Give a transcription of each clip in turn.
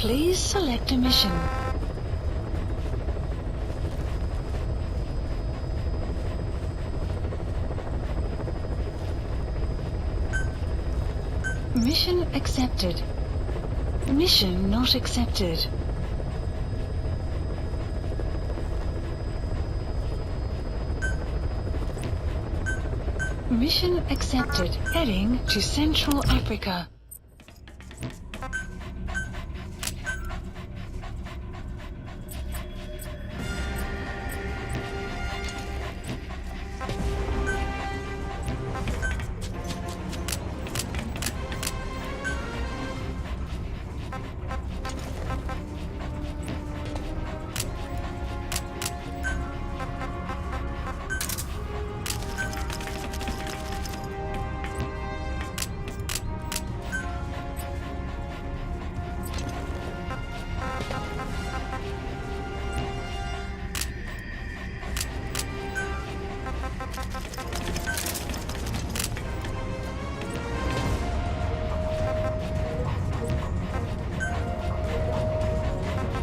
Please select a mission. Mission accepted. Mission not accepted. Mission accepted. Heading to Central Africa.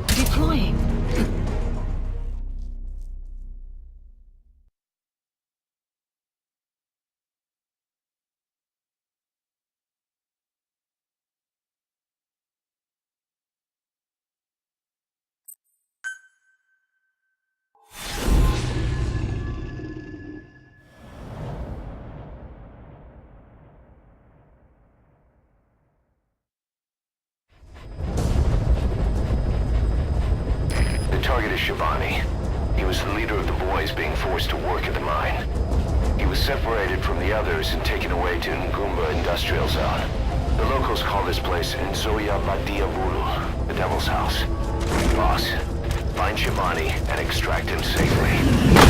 Deploying. The target is Shivani. He was the leader of the boys being forced to work at the mine. He was separated from the others and taken away to Ngumba Industrial Zone. The locals call this place Nzoia Badia Bulu, the Devil's House. Boss, find Shivani and extract him safely.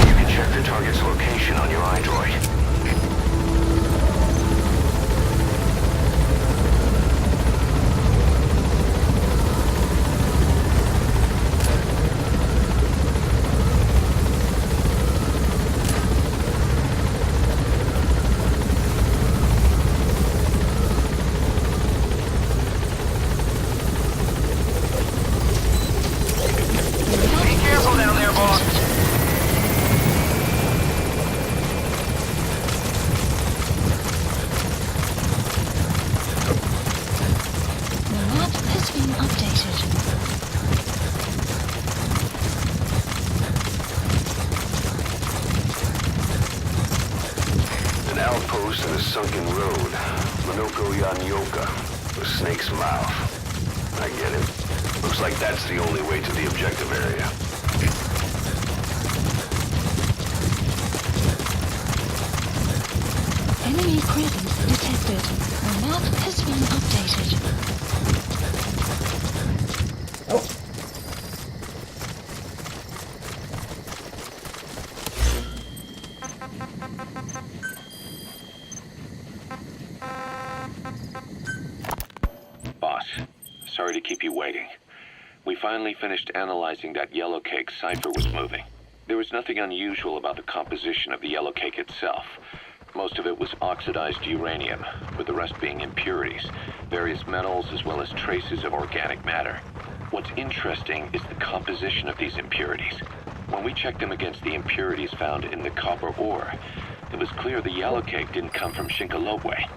You can check the target's location on your iDroid. Outpost in a sunken road. Monoko Yanyoka, the Snake's Mouth. I get it. Looks like that's the only way to the objective area. Enemy presence detected. The map has been updated. Boss, sorry to keep you waiting. We finally finished analyzing that yellow cake Cypher was moving. There was nothing unusual about the composition of the yellow cake itself. Most of it was oxidized uranium, with the rest being impurities, various metals as well as traces of organic matter. What's interesting is the composition of these impurities. When we checked them against the impurities found in the copper ore, it was clear the yellow cake didn't come from Shinkalobwe,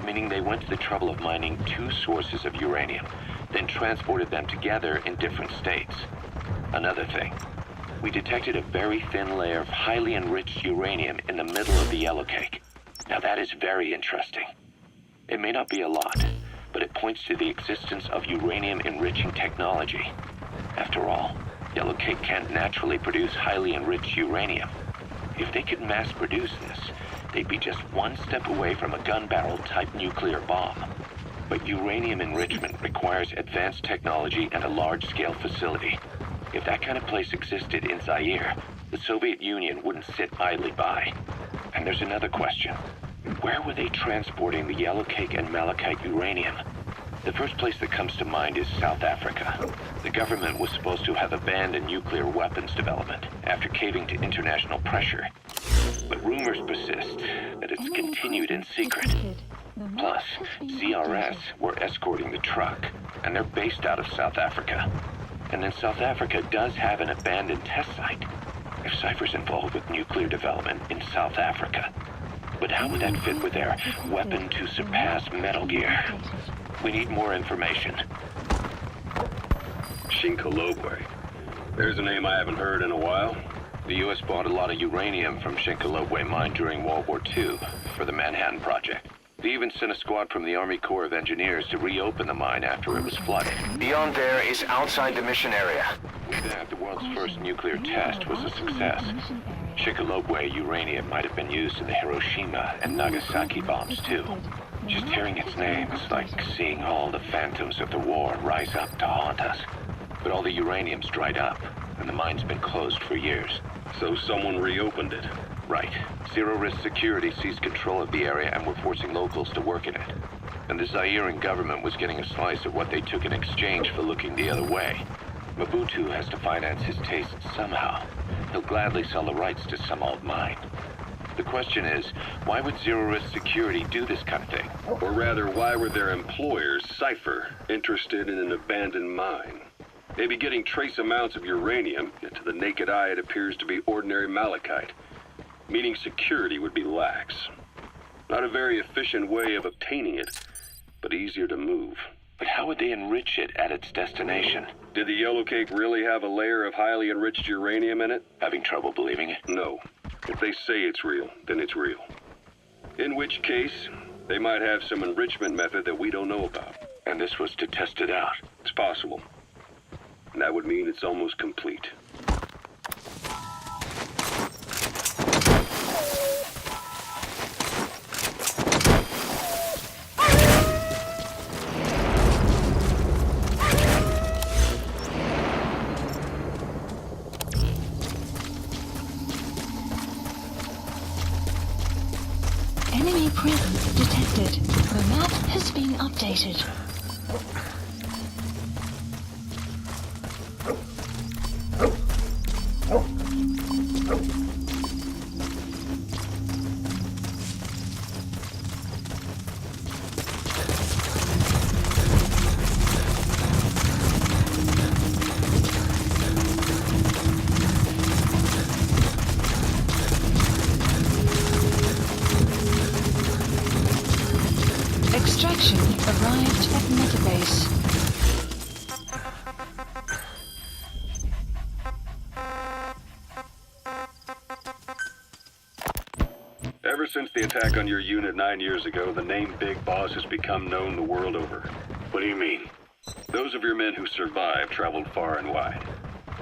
meaning they went to the trouble of mining two sources of uranium, then transported them together in different states. Another thing, we detected a very thin layer of highly enriched uranium in the middle of the yellow cake. Now that is very interesting. It may not be a lot, but it points to the existence of uranium-enriching technology. After all, yellow cake can't naturally produce highly enriched uranium. If they could mass produce this, they'd be just one step away from a gun barrel type nuclear bomb. But uranium enrichment requires advanced technology and a large-scale facility. If that kind of place existed in Zaire, the Soviet Union wouldn't sit idly by. And there's another question. Where were they transporting the yellow cake and malachite uranium? The first place that comes to mind is South Africa. The government was supposed to have abandoned nuclear weapons development after caving to international pressure. But rumors persist that it's continued in secret. Plus, CRS were escorting the truck. and they're based out of South Africa. And then South Africa does have an abandoned test site. If Cypher's involved with nuclear development in South Africa. But how would that fit with their weapon to surpass Metal Gear? We need more information. Shinkolobwe. There's a name I haven't heard in a while. The U.S. bought a lot of uranium from Shinkolobwe mine during World War II for the Manhattan Project. They even sent a squad from the Army Corps of Engineers to reopen the mine after it was flooded. Beyond there is outside the mission area. With that, the world's first nuclear test was a success. Shinkolobwe uranium might have been used in the Hiroshima and Nagasaki bombs too. Just hearing its name is like seeing all the phantoms of the war rise up to haunt us. But all the uranium's dried up, and the mine's been closed for years. So someone reopened it. Right. Zero-risk security seized control of the area and were forcing locals to work in it. And the Zairean government was getting a slice of what they took in exchange for looking the other way. Mobutu has to finance his tastes somehow. He'll gladly sell the rights to some old mine. The question is, why would zero-risk security do this kind of thing? Or rather, why were their employers, Cypher, interested in an abandoned mine? They'd be getting trace amounts of uranium, yet to the naked eye it appears to be ordinary malachite, meaning security would be lax. Not a very efficient way of obtaining it, but easier to move. But how would they enrich it at its destination? Did the yellow cake really have a layer of highly enriched uranium in it? Having trouble believing it? No. If they say it's real, then it's real. In which case, they might have some enrichment method that we don't know about. And this was to test it out. It's possible. And that would mean it's almost complete. Enemy presence detected. The map has been updated. Extraction arrived at Metabase. Ever since the attack on your unit 9 years ago, the name Big Boss has become known the world over. What do you mean? Those of your men who survived traveled far and wide.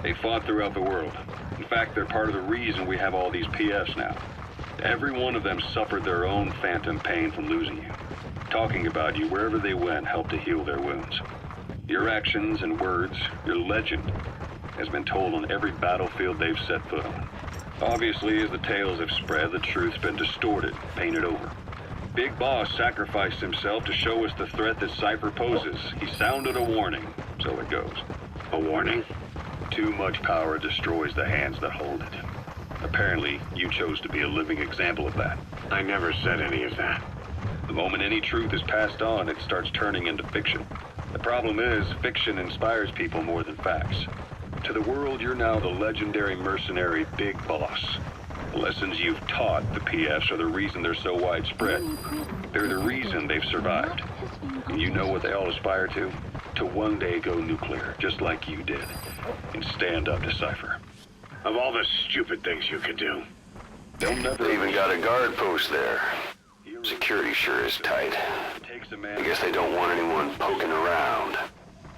They fought throughout the world. In fact, they're part of the reason we have all these PFs now. Every one of them suffered their own phantom pain from losing you. Talking about you wherever they went helped to heal their wounds. Your actions and words, your legend, has been told on every battlefield they've set foot on. Obviously, as the tales have spread, the truth's been distorted, painted over. Big Boss sacrificed himself to show us the threat that Cypher poses. He sounded a warning, so it goes. A warning? Too much power destroys the hands that hold it. Apparently, you chose to be a living example of that. I never said any of that. The moment any truth is passed on, it starts turning into fiction. The problem is, fiction inspires people more than facts. To the world, you're now the legendary mercenary Big Boss. The lessons you've taught the PFs are the reason they're so widespread. They're the reason they've survived. And you know what they all aspire to? To one day go nuclear, just like you did, and stand up to Cypher. Of all the stupid things you could do. They'll never... They even got a guard post there. Security sure is tight. I guess they don't want anyone poking around.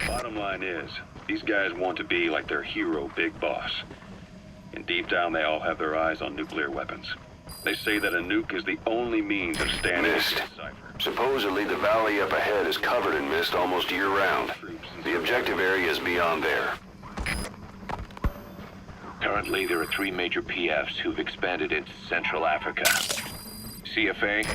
Bottom line is, these guys want to be like their hero, Big Boss. And deep down, they all have their eyes on nuclear weapons. They say that a nuke is the only means of standing Mist. against Cypher. Supposedly the valley up ahead is covered in mist almost year-round. The objective area is beyond there. Currently, there are 3 major PFs who've expanded into Central Africa. CFA?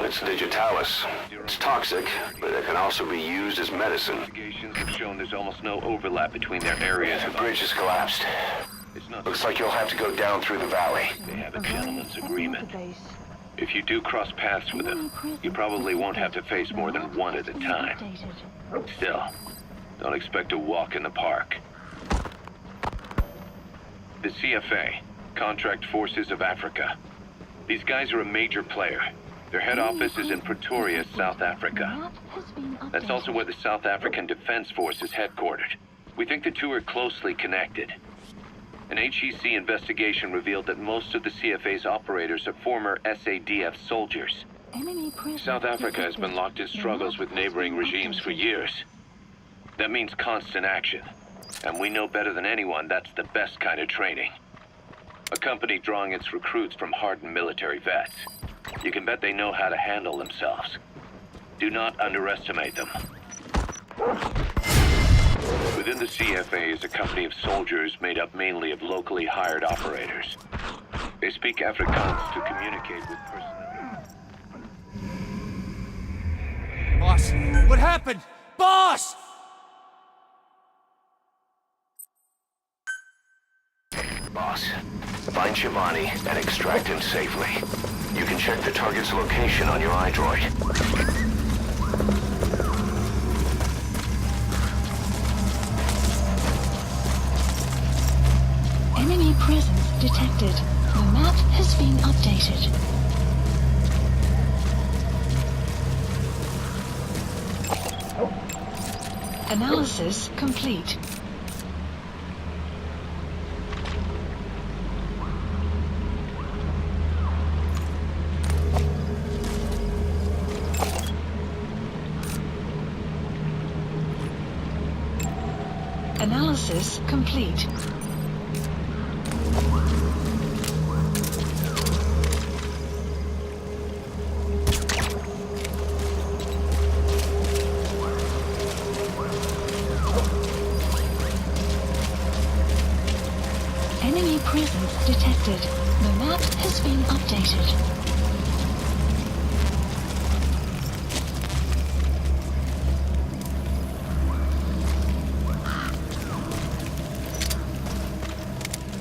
It's Digitalis. It's toxic, but it can also be used as medicine. Investigations have shown there's almost no overlap between their areas. The bridge has collapsed. It's not. Looks like you'll have to go down through the valley. They have a gentleman's agreement. If you do cross paths with them, you probably won't have to face more than one at a time. Still, Don't expect a walk in the park. The CFA, Contract Forces of Africa. These guys are a major player. Their head office is in Pretoria, South Africa. That's also where the South African Defense Force is headquartered. We think the two are closely connected. An HEC investigation revealed that most of the CFA's operators are former SADF soldiers. South Africa has been locked in struggles with neighboring regimes for years. That means constant action. And we know better than anyone that's the best kind of training. A company drawing its recruits from hardened military vets. You can bet they know how to handle themselves. Do not underestimate them. Within the CFA is a company of soldiers made up mainly of locally hired operators. They speak Afrikaans to communicate with personnel. Boss, what happened? Boss! Boss, find Shivani and extract him safely. You can check the target's location on your iDroid. Enemy presence detected. The map has been updated. Analysis complete. Analysis complete. Enemy presence detected. The map has been updated.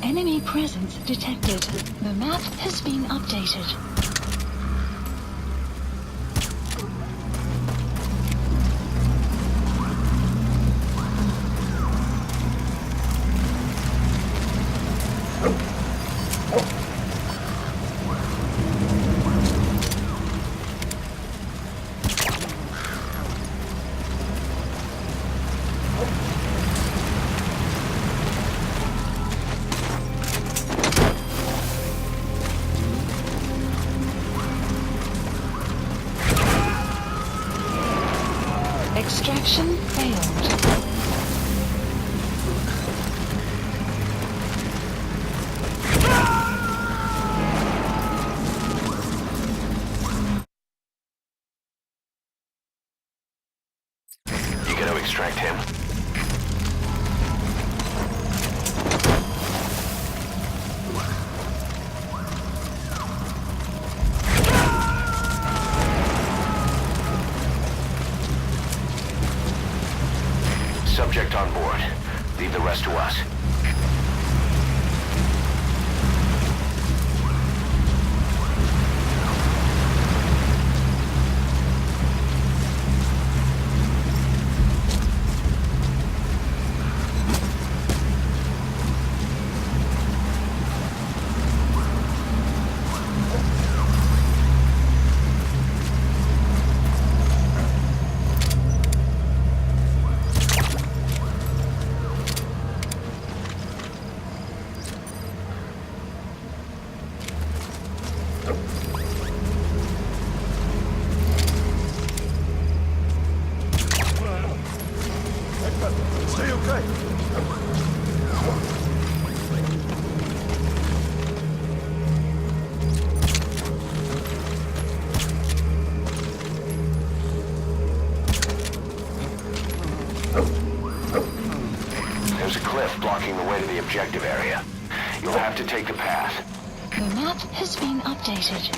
Enemy presence detected. The map has been updated. Extraction failed. You gonna extract him? Subject on board. Leave the rest to us. Stay okay. There's a cliff blocking the way to the objective area. You'll have to take the path. The map has been updated.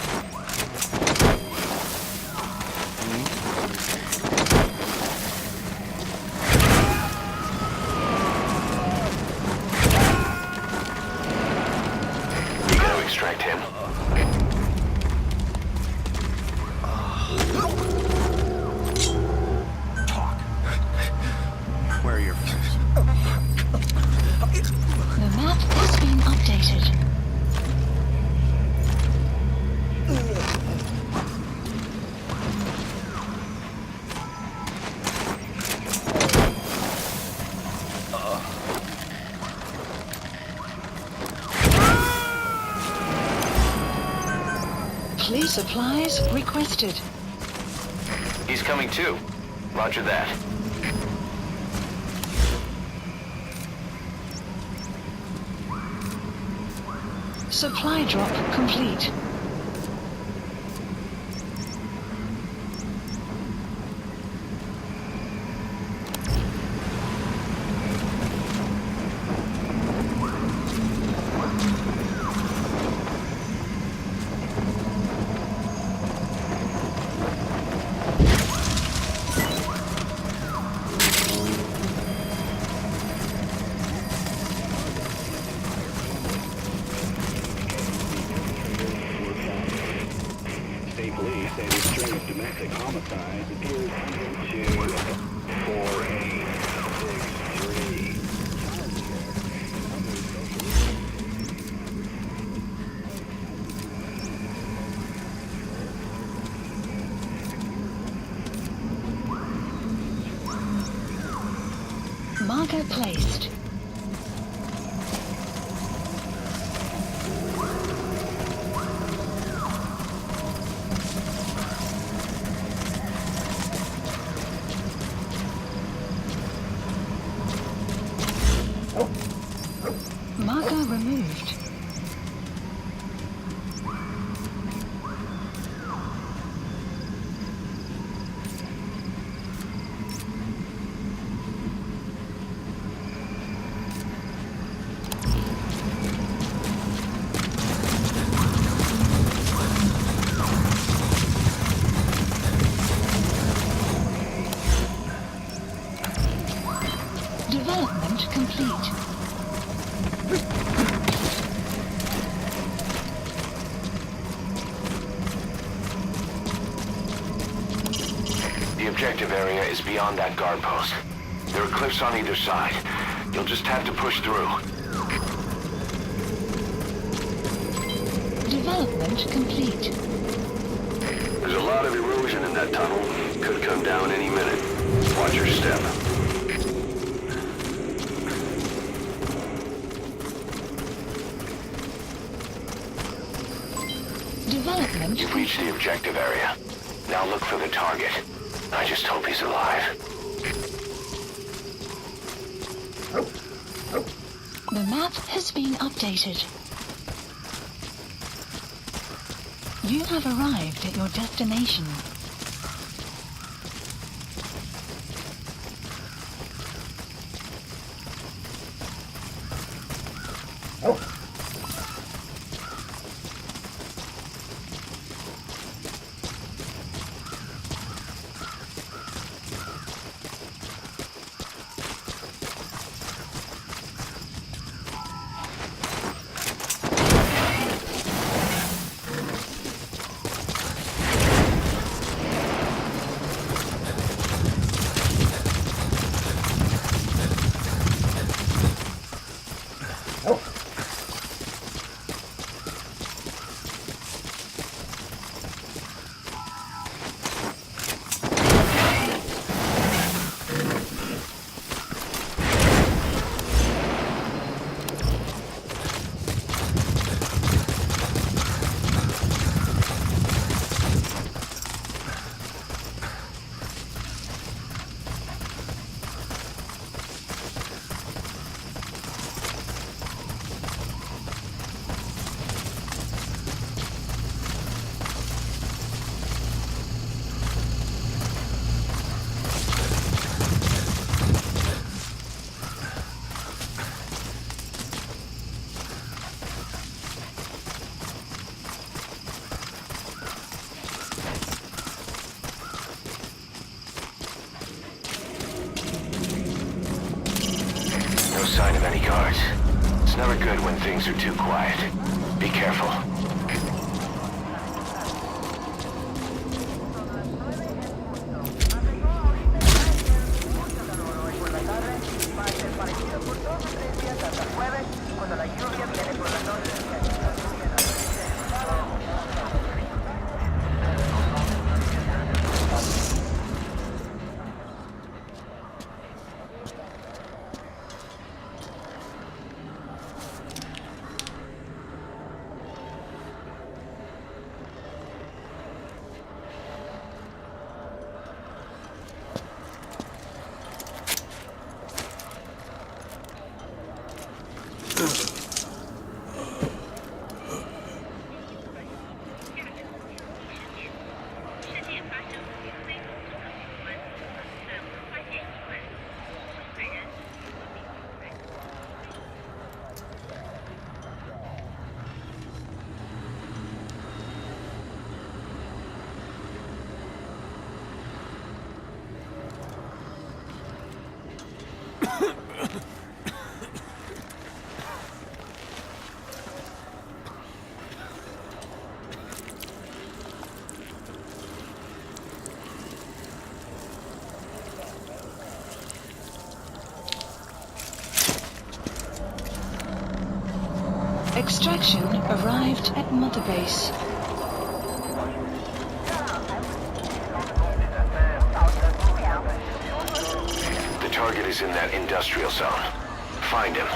You gonna extract him? Talk. Where are map has been updated. Police supplies requested. He's coming too. Roger that. Supply drop complete. State police say this string of domestic homicides appears due to 4863. Marker placed. Marker removed. Development complete. The objective area is beyond that guard post. There are cliffs on either side. You'll just have to push through. Development complete. There's a lot of erosion in that tunnel. Could come down any minute. Watch your step. Development You've reached the objective area. Now look for the target. I just hope he's alive. The map has been updated. You have arrived at your destination. No sign of any guards. It's never good when things are too quiet. Be careful. Con Extraction arrived at Mother Base. The target is in that industrial zone. Find him.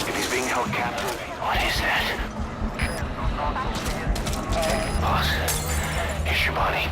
If he's being held captive, what is that? Boss, here's your body.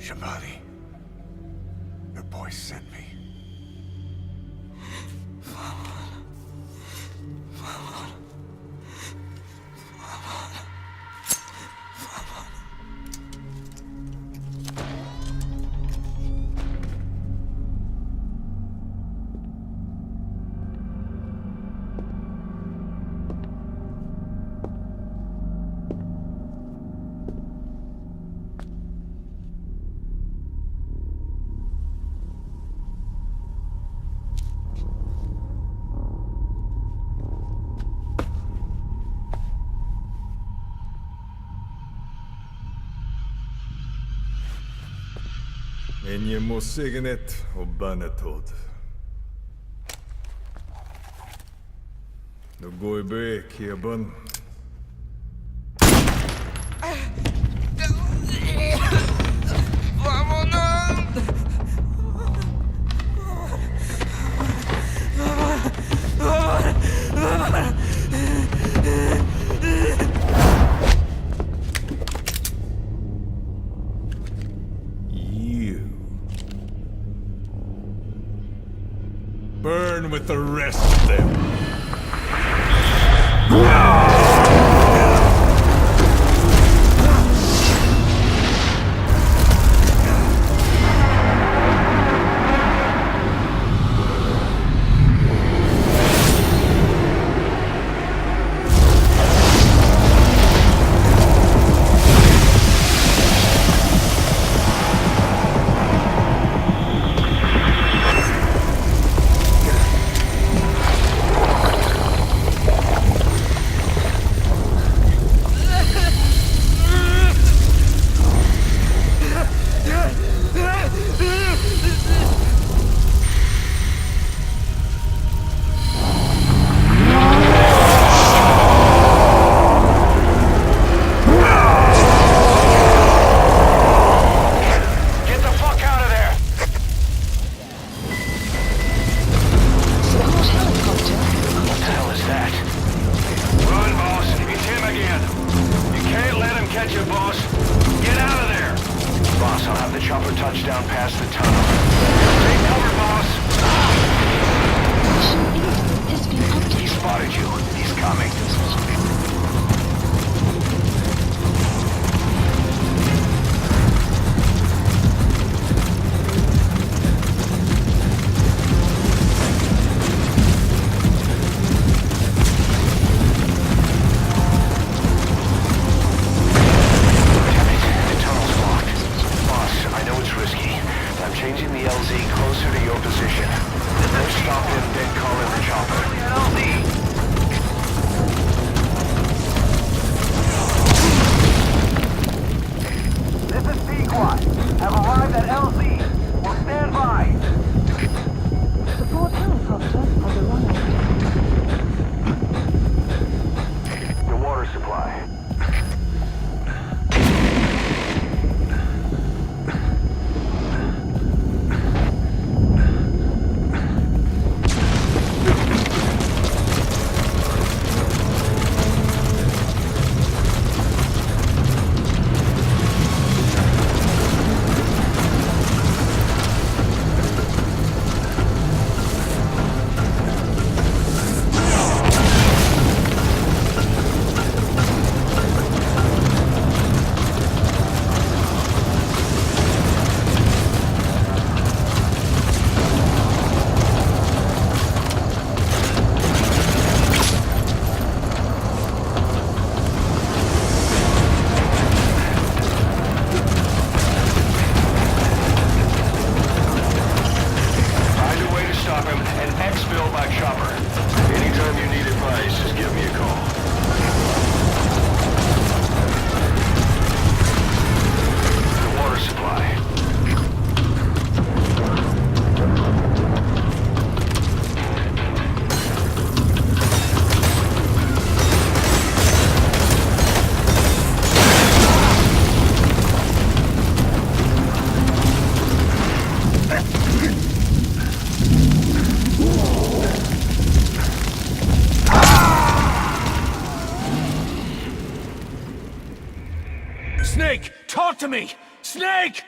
Shabani, your boy sent me. En je må signet og banetod. Nå går jeg bek i bønn. Burn with the rest of them. catch you, boss. Get out of there! Boss, I'll have the chopper touch down past the tunnel. Take cover, boss! Mission info has been updated. He spotted you. He's coming. Snake! Talk to me! Snake!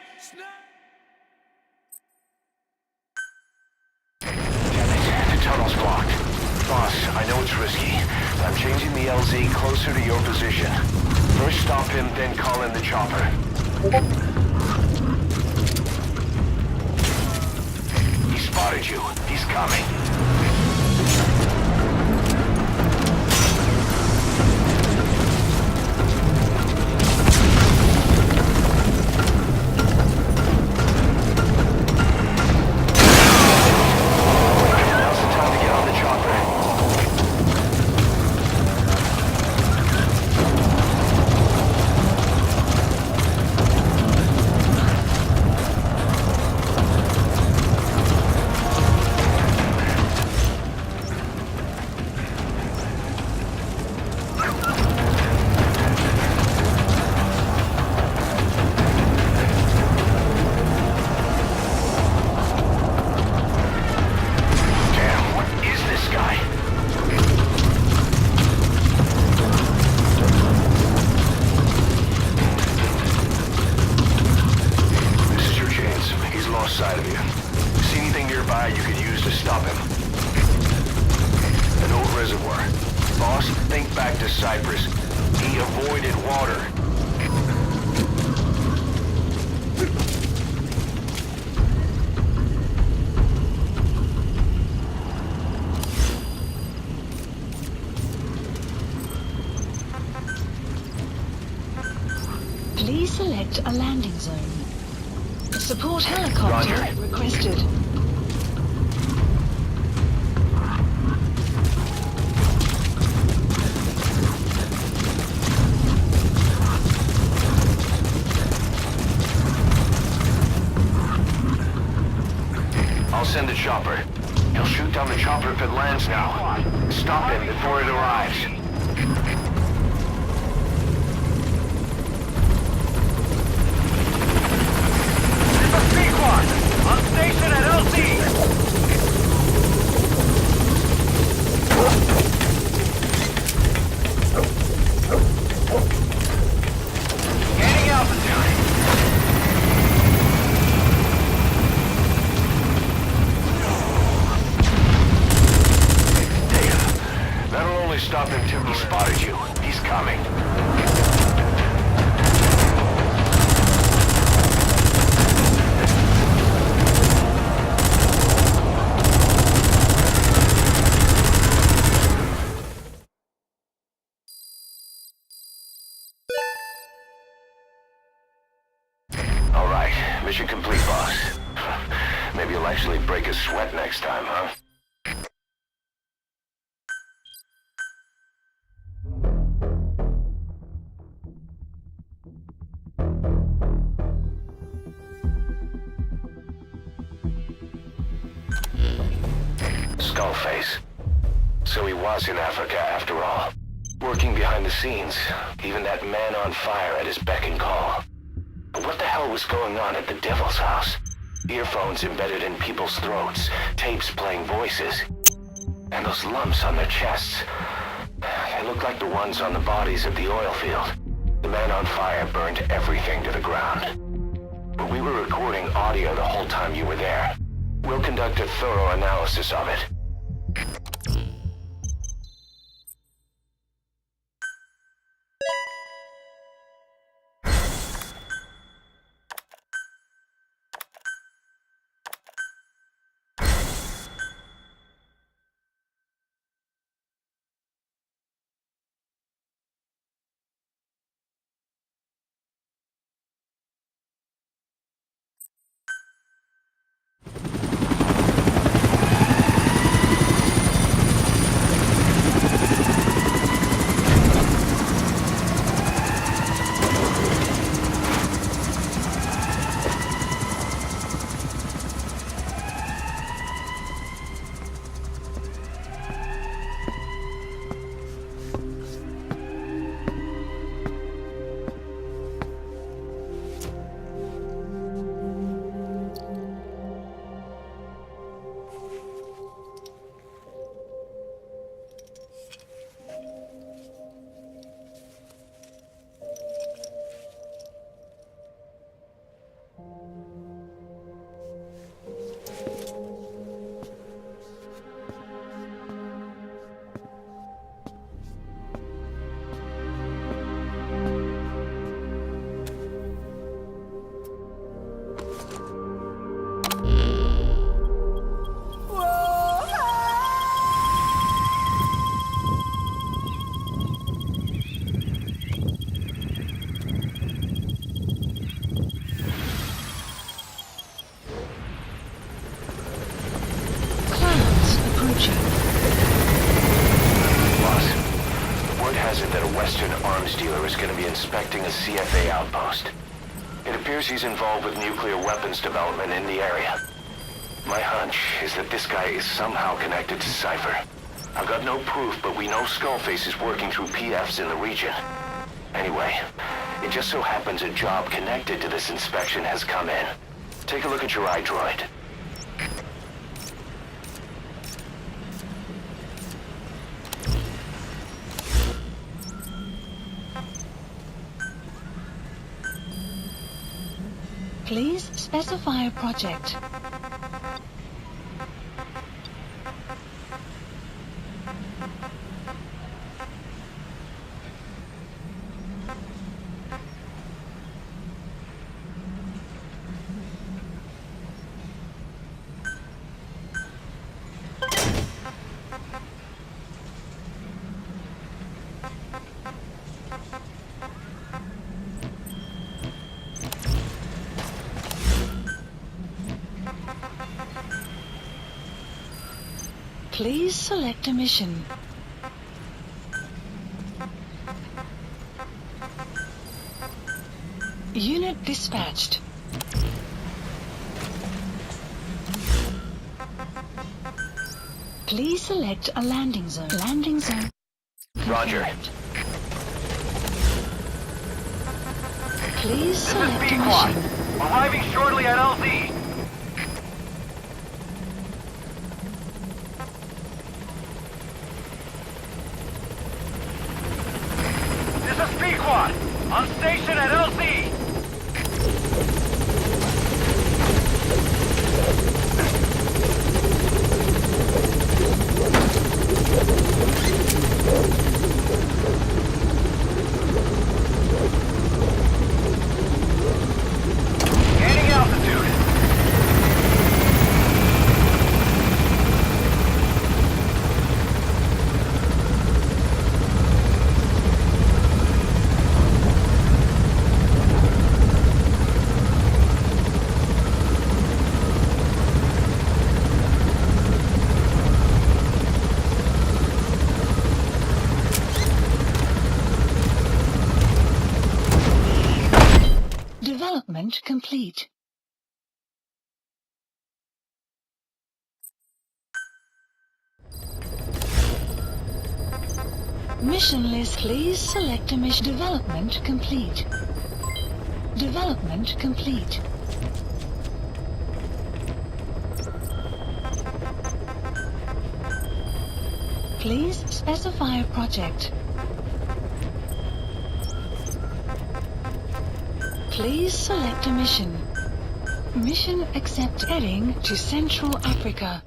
The tunnel's blocked. Boss, I know it's risky, but I'm changing the LZ closer to your position. First stop him, then call in the chopper. He spotted you. He's coming. Side of you. See anything nearby you could use to stop him? An old reservoir. Boss, think back to Cyprus. He avoided water. Please select a landing zone. Support helicopter Roger. requested. I'll send a chopper. He'll shoot down the chopper if it lands now. Stop him before it arrives. On station at LZ! Mission complete, boss. Maybe you'll actually break a sweat next time, huh? Skullface. So he was in Africa after all. Working behind the scenes. Even that man on fire at his beck and call. But what the hell was going on at the Devil's house? Earphones embedded in people's throats, tapes playing voices. And those lumps on their chests. They looked like the ones on the bodies at the oil field. The man on fire burned everything to the ground. But we were recording audio the whole time you were there. We'll conduct a thorough analysis of it. Inspecting a CFA outpost. It appears he's involved with nuclear weapons development in the area. My hunch is that this guy is somehow connected to Cypher. I've got no proof, but we know Skullface is working through PFs in the region. Anyway, it just so happens a job connected to this inspection has come in. Take a look at your iDroid. Please specify a project. Please select a mission. Unit dispatched. Please select a landing zone. Landing zone. Roger. Please select a Pequod. mission. Arriving shortly at LZ. This is Pequod. On station at LZ. Gaining altitude. Development complete. Mission list. Please select a mission. Development complete. Development complete. Please specify a project. Please select a mission. Mission accept. Heading to Central Africa.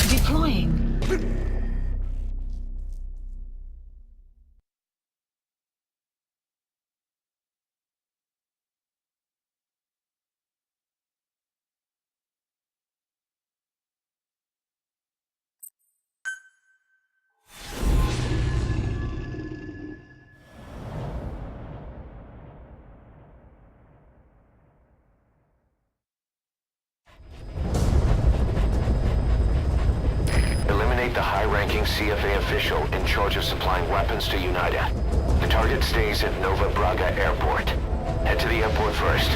Deploying. The high-ranking CFA official in charge of supplying weapons to UNITA. The target stays at Nova Braga Airport. Head to the airport first.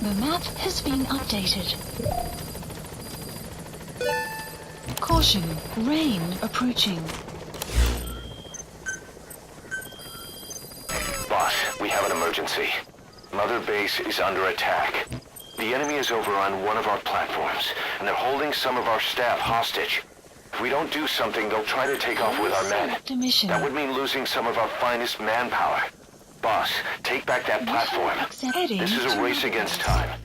The map has been updated. Caution, rain approaching. Boss, we have an emergency. Mother Base is under attack. The enemy is overrun one of our platforms, and they're holding some of our staff hostage. If we don't do something, they'll try to take off with our men. Select a mission. That would mean losing some of our finest manpower. Boss, take back that platform. Heading This is a to race against time.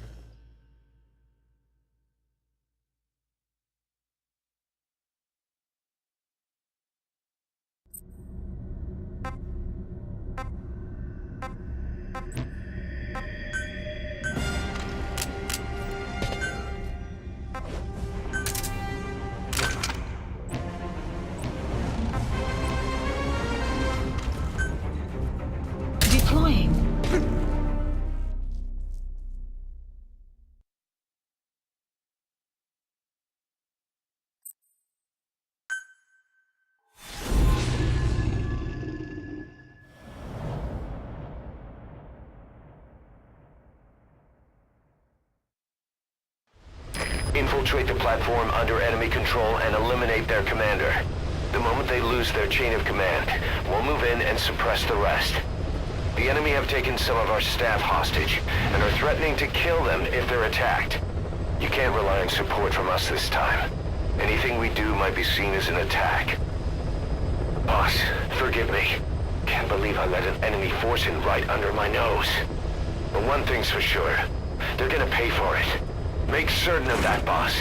Deploying. Infiltrate the platform under enemy control and eliminate their commander. The moment they lose their chain of command, we'll move in and suppress the rest. The enemy have taken some of our staff hostage and are threatening to kill them if they're attacked. You can't rely on support from us this time. Anything we do might be seen as an attack. Boss, forgive me. Can't believe I let an enemy force in right under my nose. But one thing's for sure. They're gonna pay for it. Make certain of that, boss.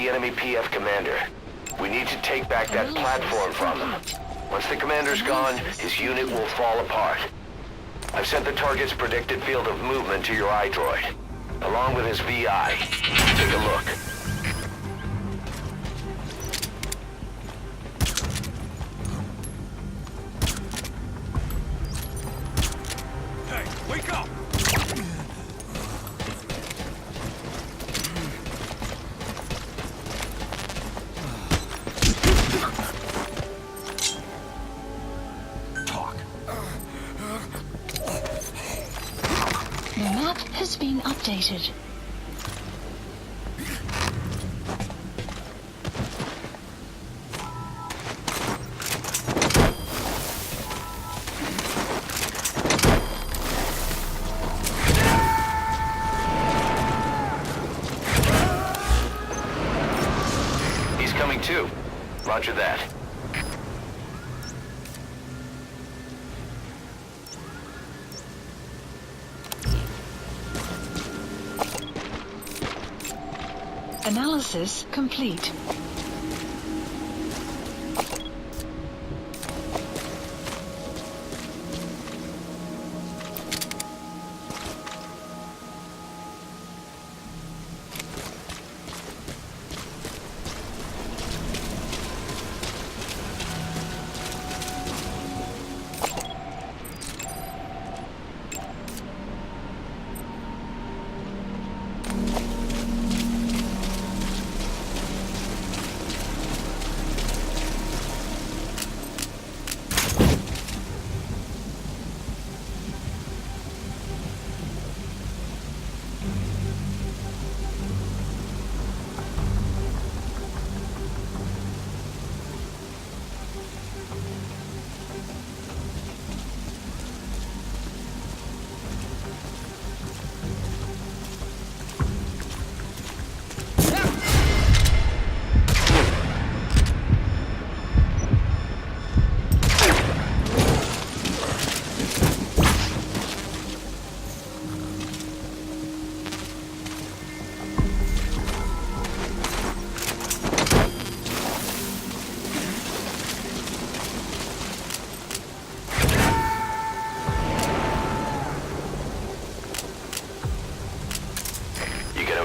the enemy PF commander. We need to take back that platform from him. Once the commander's gone, his unit will fall apart. I've sent the target's predicted field of movement to your iDroid, along with his VI. Take a look. Hey, wake up! The map has been updated. He's coming too. Roger that. Analysis complete.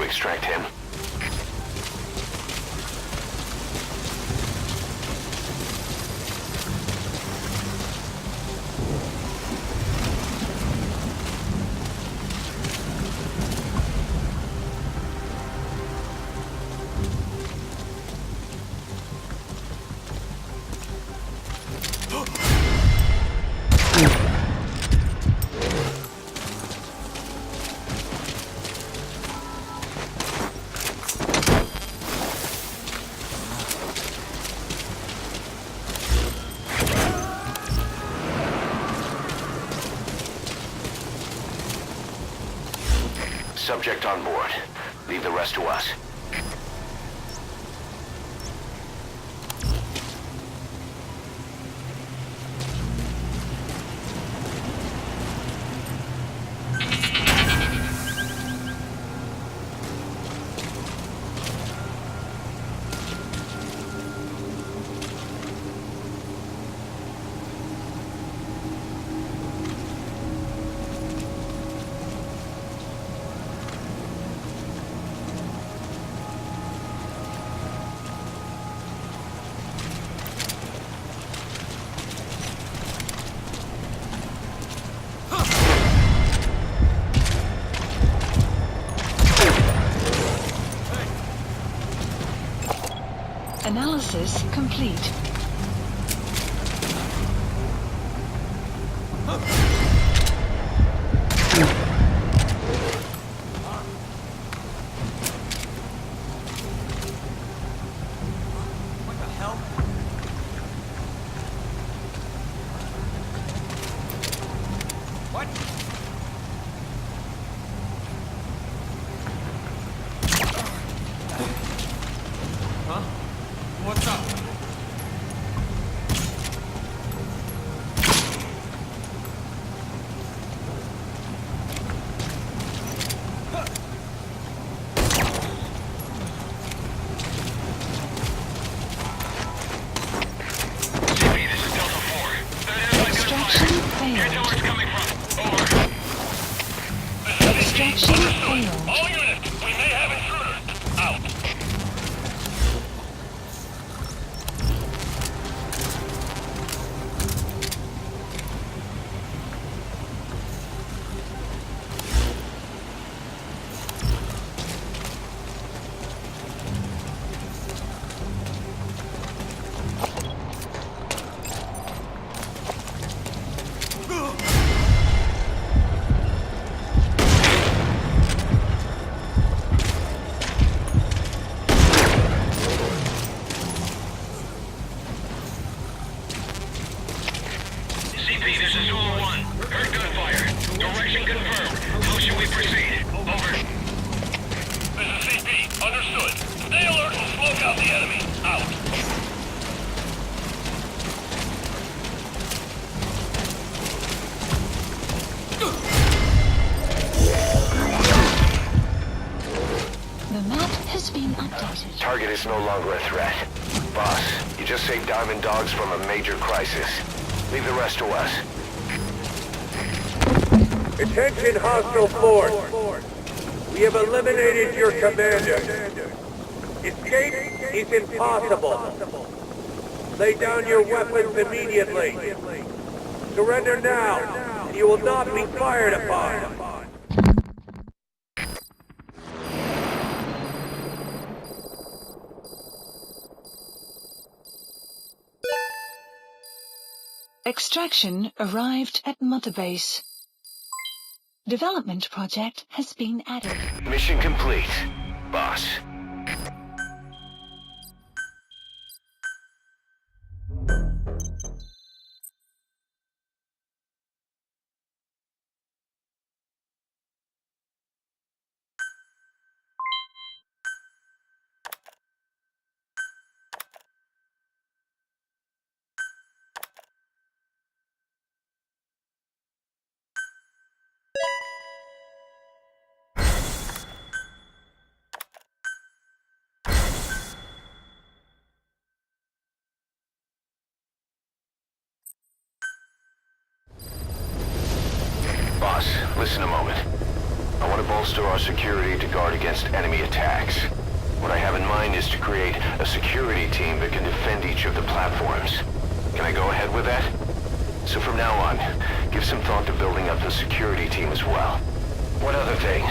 Extract him. Subject on board. Leave the rest to us. Analysis complete. What the hell? What? Huh? What's up? Extraction failed. All units, we may have intruders. Out. CP, this is Zulu 1. Heard gunfire. Direction confirmed. How should we proceed? Over. This is CP. Understood. Stay alert and smoke out the enemy. Out. The map has been updated. Target is no longer a threat. Boss, you just saved Diamond Dogs from a major crisis. Leave the rest to us. Attention hostile force. We have eliminated your commander. Escape is impossible. Lay down your weapons immediately. Surrender now, and you will not be fired upon. Extraction arrived at Mother Base. Development project has been added. Mission complete, boss. Boss, listen a moment. I want to bolster our security to guard against enemy attacks. What I have in mind is to create a security team that can defend each of the platforms. Can I go ahead with that? So from now on, give some thought to building up the security team as well. One other thing.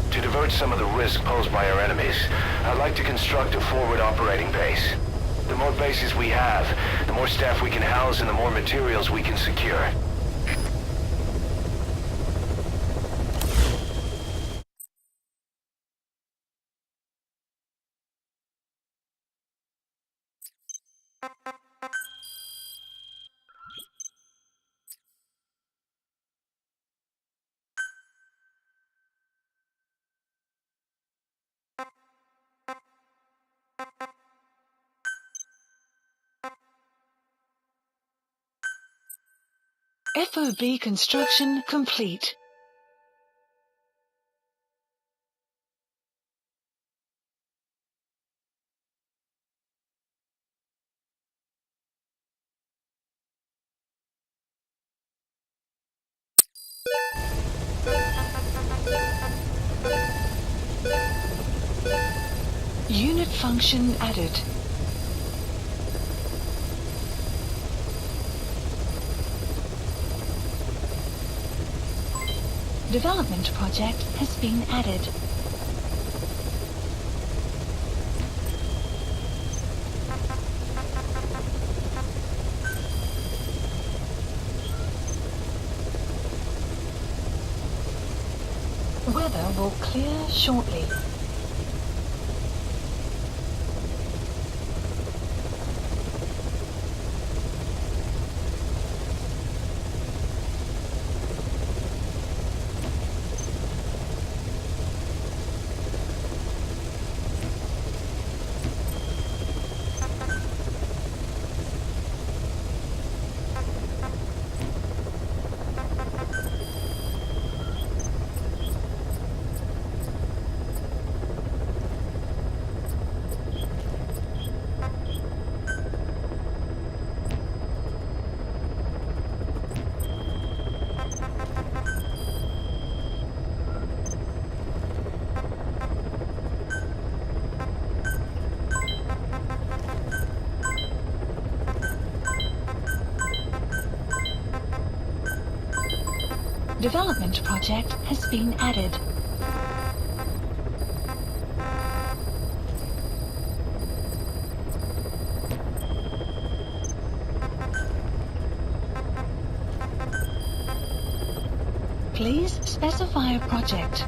To divert some of the risk posed by our enemies, I'd like to construct a forward operating base. The more bases we have, the more staff we can house and the more materials we can secure. FOB construction complete. Unit function added. Development project has been added. Weather will clear shortly. development project has been added. Please specify a project.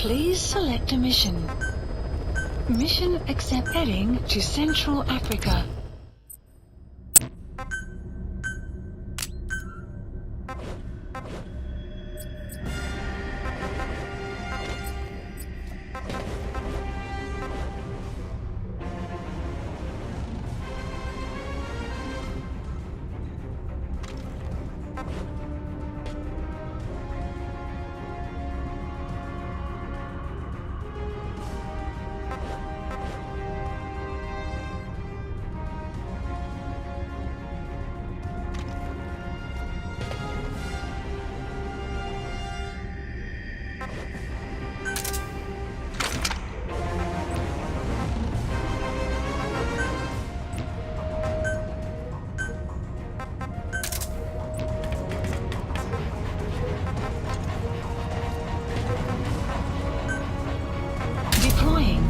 Please select a mission. Mission accept heading to Central Africa. Deploying.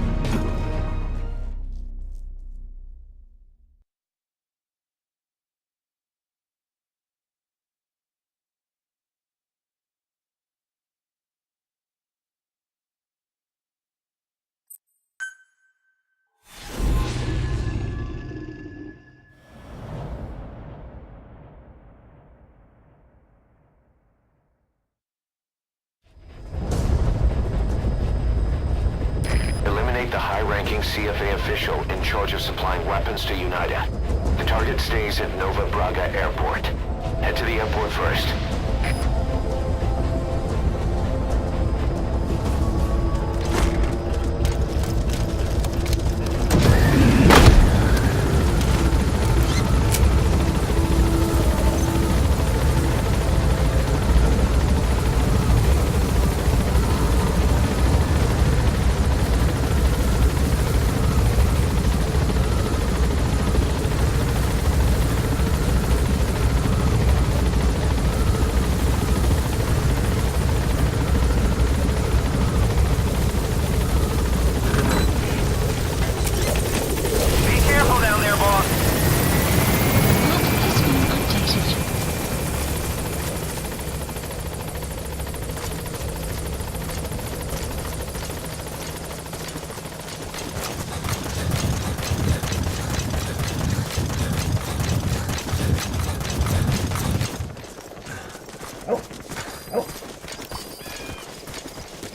Eliminate the high-ranking CFA official in charge of supplying weapons to UNITA. The target stays at Nova Braga Airport. Head to the airport first.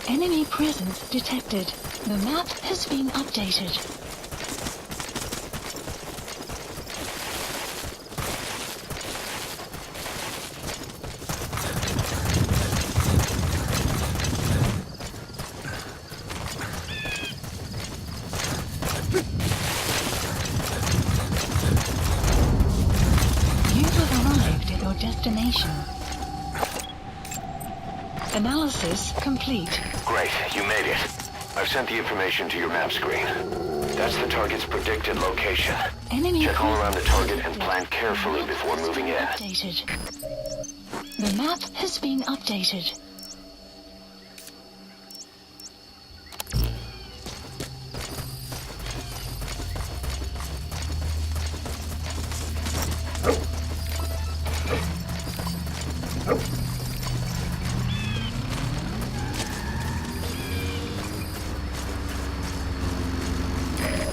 Enemy presence detected. The map has been updated. You have arrived at your destination. Analysis complete. Great, you made it. I've sent the information to your map screen. That's the target's predicted location. Enemy Check all around the target and detected. plan carefully before moving in. Updated. The map has been updated.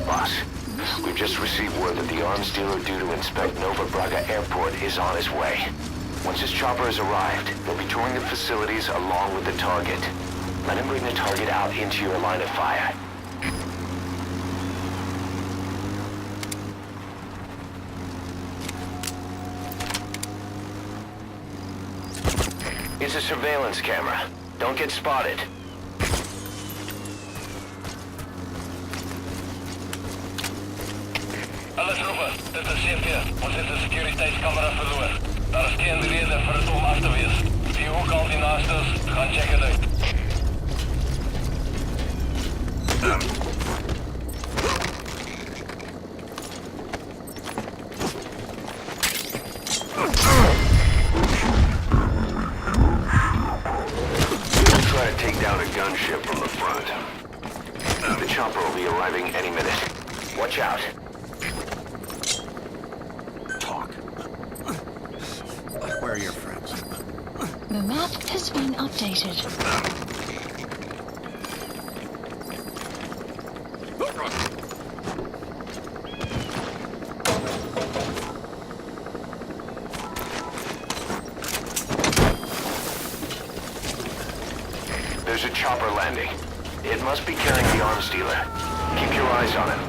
Boss, we've just received word that the arms dealer due to inspect Nova Braga Airport is on his way. Once his chopper has arrived, they'll be touring the facilities along with the target. Let him bring the target out into your line of fire. It's a surveillance camera. Don't get spotted. Alle troepen, dit is CP. Ons het 'n sekuriteitskamera verloor. Daar is geen rede vir dit om af te wees. Wie ook al die naaste is, gaan check dit uit. Try to take down a gunship from the front. The chopper will be arriving any minute. Watch out. Talk. Where are your friends? The map has been updated. There's a chopper landing. It must be carrying the arms dealer. Keep your eyes on him.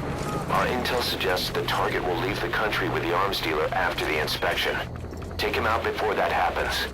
Our intel suggests the target will leave the country with the arms dealer after the inspection. Take him out before that happens.